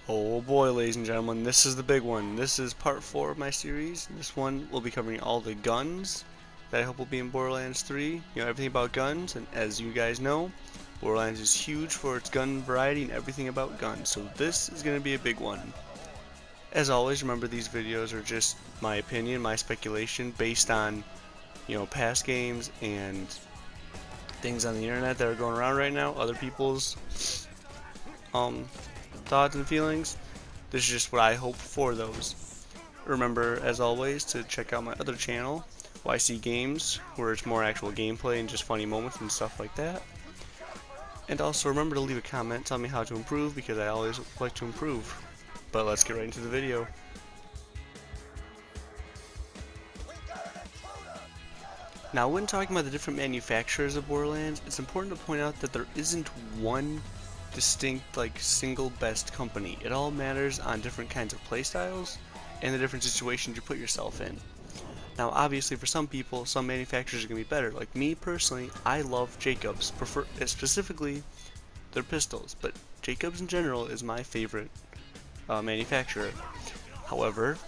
Oh boy, ladies and gentlemen, this is the big one. This is part 4 of my series. This one will be covering all the guns that I hope will be in Borderlands 3. You know, everything about guns, and as you guys know, Borderlands is huge for its gun variety and everything about guns, so this is going to be a big one. As always, remember these videos are just my opinion, my speculation, based on, past games and things on the internet that are going around right now, other people's thoughts and feelings. This is just what I hope for those. Remember, as always, to check out my other channel, YC Games, where it's more actual gameplay and just funny moments and stuff like that. And also remember to leave a comment, tell me how to improve, because I always like to improve. But let's get right into the video. Now, when talking about the different manufacturers of Borderlands, it's important to point out that there isn't one distinct, single best company. It all matters on different kinds of playstyles and the different situations you put yourself in. Now, obviously, for some people, some manufacturers are going to be better. Like me, personally, I love Jacobs, specifically their pistols, but Jacobs in general is my favorite manufacturer. However,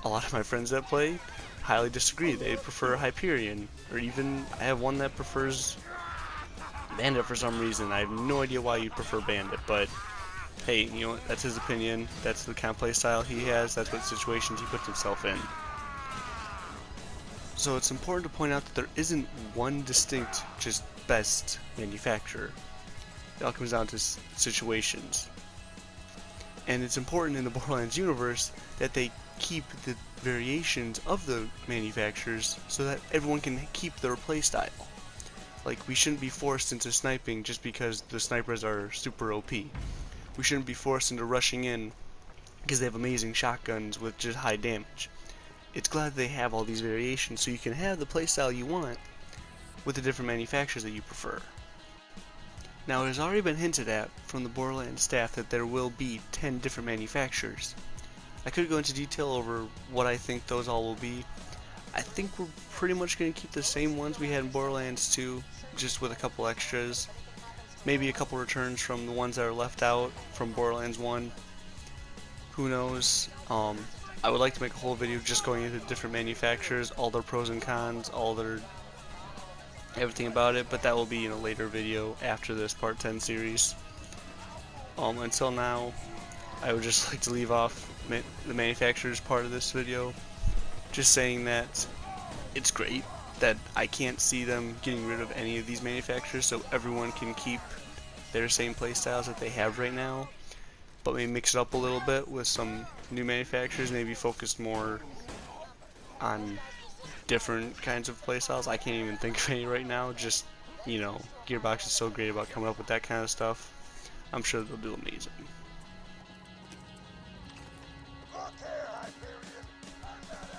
a lot of my friends that play highly disagree. They prefer Hyperion, or even I have one that prefers Bandit for some reason. I have no idea why you'd prefer Bandit, but hey, you know what? That's his opinion. That's the kind of play style he has. That's what situations he puts himself in. So it's important to point out that there isn't one distinct, just best manufacturer. It all comes down to situations. And it's important in the Borderlands universe that they keep the variations of the manufacturers so that everyone can keep their playstyle. Like, we shouldn't be forced into sniping just because the snipers are super OP. We shouldn't be forced into rushing in because they have amazing shotguns with just high damage. It's glad they have all these variations so you can have the playstyle you want with the different manufacturers that you prefer. Now, it has already been hinted at from the Borderlands staff that there will be 10 different manufacturers. I could go into detail over what I think those all will be. I think we're pretty much going to keep the same ones we had in Borderlands 2, just with a couple extras. Maybe a couple returns from the ones that are left out from Borderlands 1. Who knows? I would like to make a whole video just going into different manufacturers, all their pros and cons, all their everything about it, but that will be in a later video after this Part 10 series. Until now, I would just like to leave off the manufacturers part of this video, just saying that it's great that I can't see them getting rid of any of these manufacturers, so everyone can keep their same playstyles that they have right now, but maybe mix it up a little bit with some new manufacturers, maybe focus more on different kinds of playstyles. I can't even think of any right now. Just, Gearbox is so great about coming up with that kind of stuff. I'm sure they'll do amazing.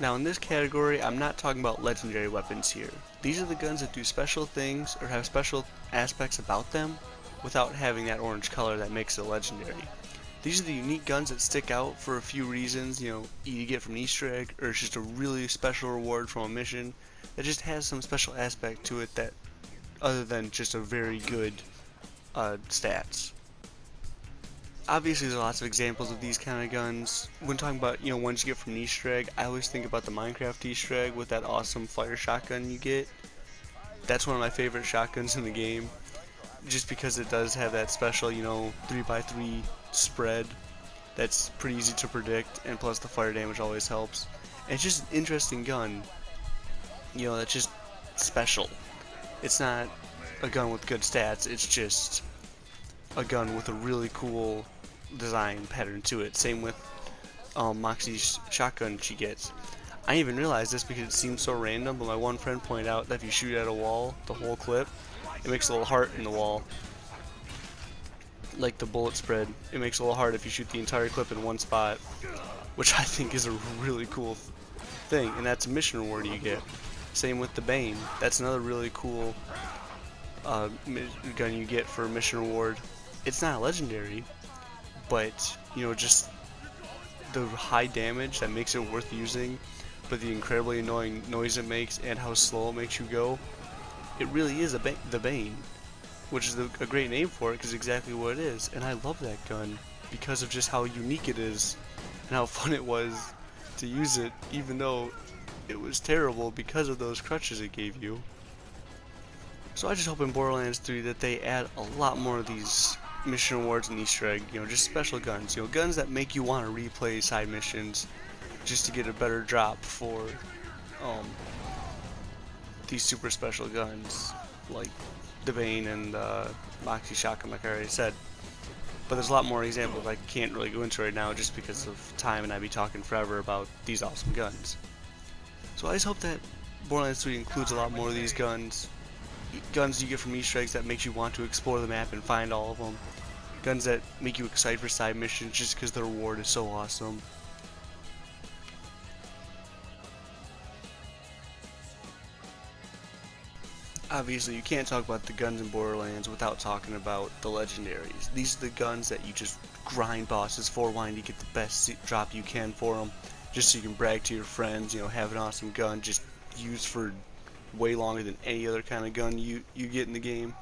Now, in this category, I'm not talking about legendary weapons here. These are the guns that do special things or have special aspects about them without having that orange color that makes it legendary. These are the unique guns that stick out for a few reasons, you get from an Easter egg, or it's just a really special reward from a mission that just has some special aspect to it that, other than just a very good stats. Obviously, there's lots of examples of these kind of guns. When talking about, ones you get from an Easter egg, I always think about the Minecraft Easter egg with that awesome fire shotgun you get. That's one of my favorite shotguns in the game, just because it does have that special, 3x3 spread that's pretty easy to predict, and plus the fire damage always helps. And it's just an interesting gun, that's just special. It's not a gun with good stats, it's just a gun with a really cool design pattern to it. Same with Moxie's shotgun she gets. I didn't even realize this because it seems so random, but my one friend pointed out that if you shoot at a wall, the whole clip, it makes a little heart in the wall. Like the bullet spread, it makes a little heart if you shoot the entire clip in one spot, which I think is a really cool thing, and that's a mission reward you get. Same with the Bane, that's another really cool gun you get for a mission reward. It's not legendary, but just the high damage that makes it worth using, but the incredibly annoying noise it makes and how slow it makes you go, it really is the Bane. Which is a great name for it because exactly what it is, and I love that gun because of just how unique it is and how fun it was to use it, even though it was terrible because of those crutches it gave you. So I just hope in Borderlands 3 that they add a lot more of these mission rewards and Easter egg, just special guns, guns that make you want to replay side missions just to get a better drop for these super special guns like the Bane and Moxie Shotgun, like I already said. But there's a lot more examples I can't really go into right now just because of time, and I'd be talking forever about these awesome guns. So I just hope that Borderlands 3 includes a lot more of these guns you get from Easter eggs that makes you want to explore the map and find all of them. Guns that make you excited for side missions just because the reward is so awesome. Obviously, you can't talk about the guns in Borderlands without talking about the Legendaries. These are the guns that you just grind bosses for, wanting to get the best drop you can for them, just so you can brag to your friends, have an awesome gun, just used for way longer than any other kind of gun you get in the game.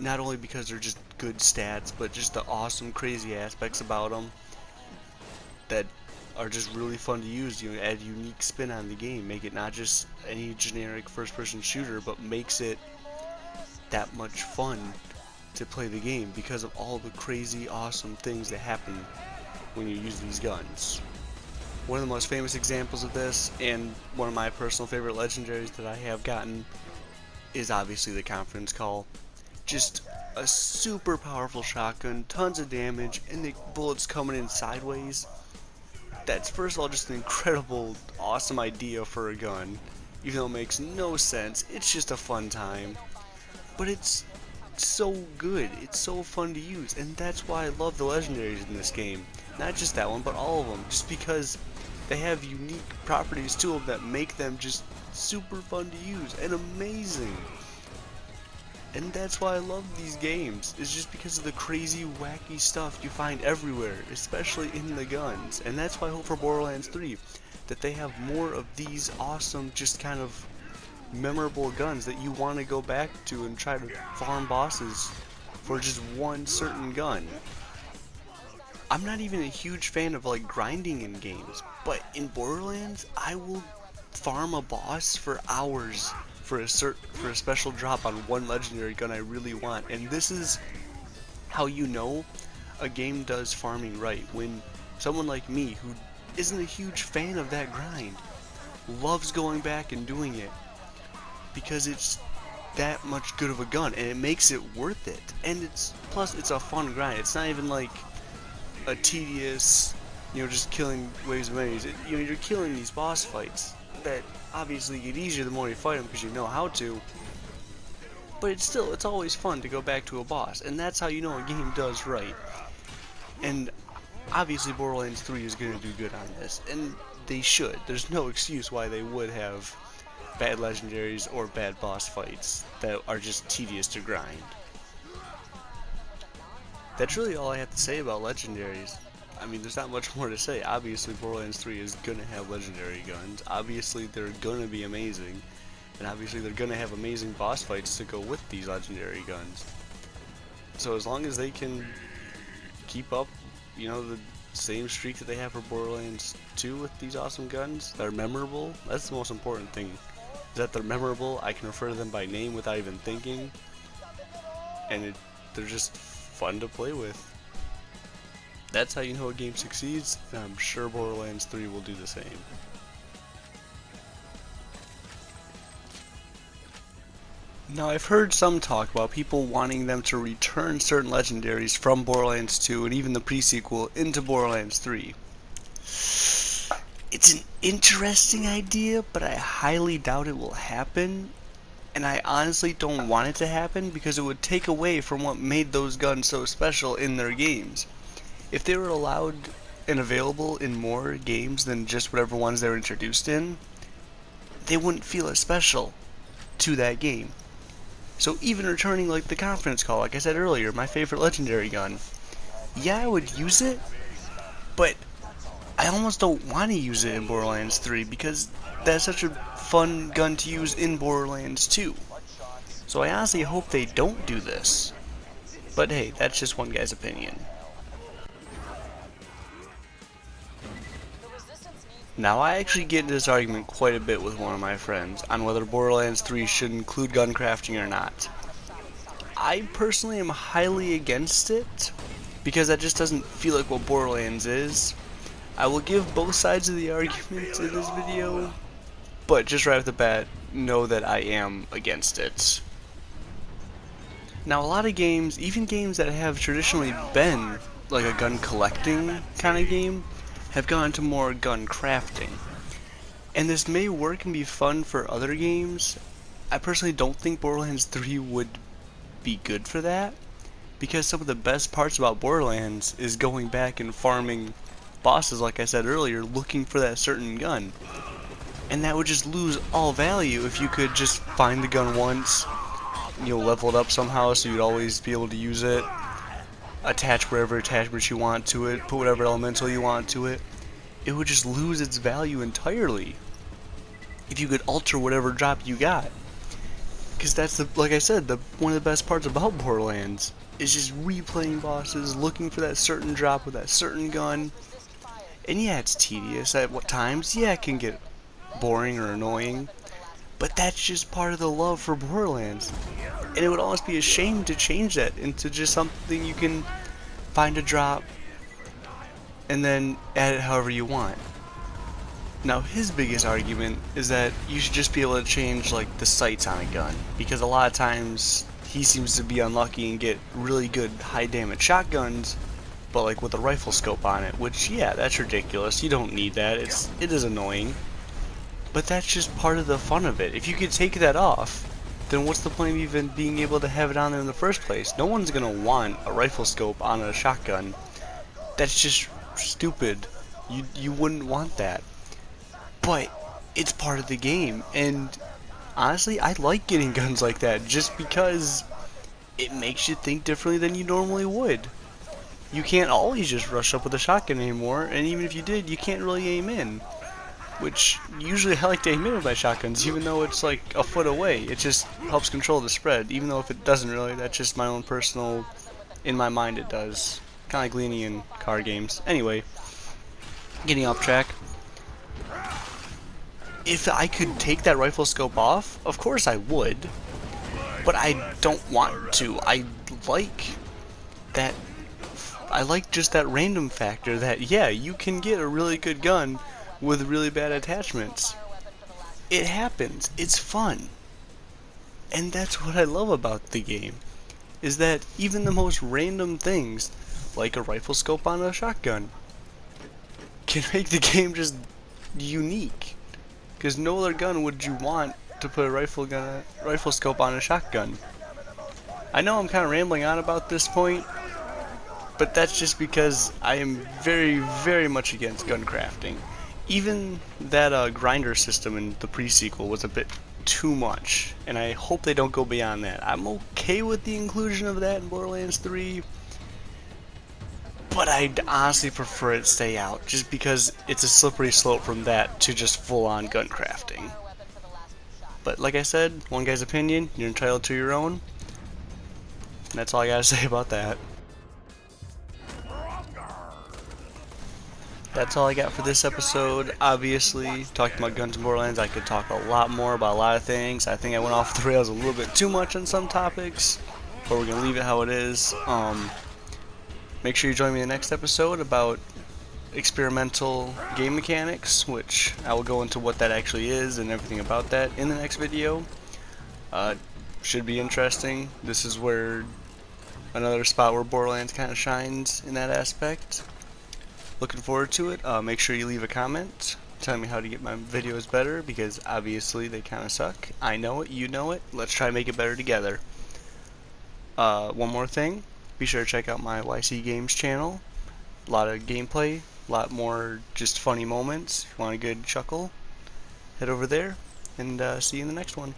Not only because they're just good stats, but just the awesome, crazy aspects about them that are just really fun to use. Add unique spin on the game, make it not just any generic first-person shooter, but makes it that much fun to play the game because of all the crazy, awesome things that happen when you use these guns. One of the most famous examples of this, and one of my personal favorite legendaries that I have gotten, is obviously the Conference Call. Just a super powerful shotgun, tons of damage, and the bullets coming in sideways. That's first of all just an incredible, awesome idea for a gun, even though it makes no sense. It's just a fun time, but it's so good, it's so fun to use, and that's why I love the Legendaries in this game. Not just that one, but all of them, just because they have unique properties to them that make them just super fun to use and amazing. And that's why I love these games, is just because of the crazy, wacky stuff you find everywhere, especially in the guns. And that's why I hope for Borderlands 3, that they have more of these awesome, just kind of memorable guns that you want to go back to and try to farm bosses for just one certain gun. I'm not even a huge fan of like grinding in games, but in Borderlands, I will farm a boss for hours for a special drop on one legendary gun I really want. And this is how you know a game does farming right, when someone like me, who isn't a huge fan of that grind, loves going back and doing it because it's that much good of a gun and it makes it worth it. And plus it's a fun grind. It's not even like a tedious, just killing waves of enemies. You're killing these boss fights that obviously get easier the more you fight them because you know how to, but it's always fun to go back to a boss, and that's how you know a game does right. And obviously Borderlands 3 is going to do good on this, and they should. There's no excuse why they would have bad legendaries or bad boss fights that are just tedious to grind. That's really all I have to say about legendaries. I mean, there's not much more to say. Obviously, Borderlands 3 is gonna have legendary guns. Obviously, they're gonna be amazing. And obviously, they're gonna have amazing boss fights to go with these legendary guns. So as long as they can keep up, the same streak that they have for Borderlands 2 with these awesome guns, that are memorable, that's the most important thing. Is that they're memorable, I can refer to them by name without even thinking, and they're just fun to play with. That's how you know a game succeeds, and I'm sure Borderlands 3 will do the same. Now, I've heard some talk about people wanting them to return certain legendaries from Borderlands 2 and even the pre-sequel into Borderlands 3. It's an interesting idea, but I highly doubt it will happen, and I honestly don't want it to happen because it would take away from what made those guns so special in their games. If they were allowed and available in more games than just whatever ones they were introduced in, they wouldn't feel as special to that game. So even returning like the Conference Call, like I said earlier, my favorite legendary gun, yeah, I would use it, but I almost don't want to use it in Borderlands 3 because that's such a fun gun to use in Borderlands 2. So I honestly hope they don't do this. But hey, that's just one guy's opinion. Now, I actually get into this argument quite a bit with one of my friends on whether Borderlands 3 should include gun crafting or not. I personally am highly against it, because that just doesn't feel like what Borderlands is. I will give both sides of the argument in this video, but just right off the bat, know that I am against it. Now, a lot of games, even games that have traditionally been like a gun collecting kind of game, have gone to more gun crafting. And this may work and be fun for other games. I personally don't think Borderlands 3 would be good for that, because some of the best parts about Borderlands is going back and farming bosses, like I said earlier, looking for that certain gun. And that would just lose all value if you could just find the gun once, level it up somehow so you'd always be able to use it, attach whatever attachments you want to it, put whatever elemental you want to it. It would just lose its value entirely if you could alter whatever drop you got. Because that's, like I said, one of the best parts about Borderlands is just replaying bosses, looking for that certain drop with that certain gun. And yeah, it's tedious at what times. Yeah, it can get boring or annoying, but that's just part of the love for Borderlands. And it would almost be a shame to change that into just something you can find a drop and then add it however you want. Now, his biggest argument is that you should just be able to change like the sights on a gun, because a lot of times he seems to be unlucky and get really good high damage shotguns, but like with a rifle scope on it, which, yeah, that's ridiculous. You don't need that. It is annoying. But that's just part of the fun of it. If you could take that off, then what's the point of even being able to have it on there in the first place? No one's gonna want a rifle scope on a shotgun. That's just stupid. You wouldn't want that. But it's part of the game, and honestly, I like getting guns like that just because it makes you think differently than you normally would. You can't always just rush up with a shotgun anymore, and even if you did, you can't really aim in. Which, usually I like to aim in with my shotguns, even though it's like a foot away. It just helps control the spread, even though if it doesn't really, that's just my own personal, in my mind it does. Kinda like leaning in car games. Anyway, getting off track. If I could take that rifle scope off, of course I would, but I don't want to. I like that. I like just that random factor that, yeah, you can get a really good gun with really bad attachments. It happens. It's fun. And that's what I love about the game, is that even the most random things, like a rifle scope on a shotgun, can make the game just unique. Because no other gun would you want to put a rifle scope on a shotgun. I know I'm kind of rambling on about this point, but that's just because I am very, very much against gun crafting. Even that grinder system in the pre-sequel was a bit too much, and I hope they don't go beyond that. I'm okay with the inclusion of that in Borderlands 3, but I'd honestly prefer it stay out, just because it's a slippery slope from that to just full-on gun crafting. But like I said, one guy's opinion, you're entitled to your own, and that's all I gotta say about that. That's all I got for this episode. Obviously, talking about guns and Borderlands, I could talk a lot more about a lot of things. I think I went off the rails a little bit too much on some topics, but we're gonna leave it how it is. Make sure you join me in the next episode about experimental game mechanics, which I will go into what that actually is and everything about that in the next video. Should be interesting. This is where another spot where Borderlands kind of shines in that aspect. Looking forward to it. Make sure you leave a comment telling me how to get my videos better, because obviously they kind of suck. I know it, you know it. Let's try to make it better together. One more thing. Be sure to check out my YC Games channel. A lot of gameplay, a lot more just funny moments. If you want a good chuckle, head over there, and see you in the next one.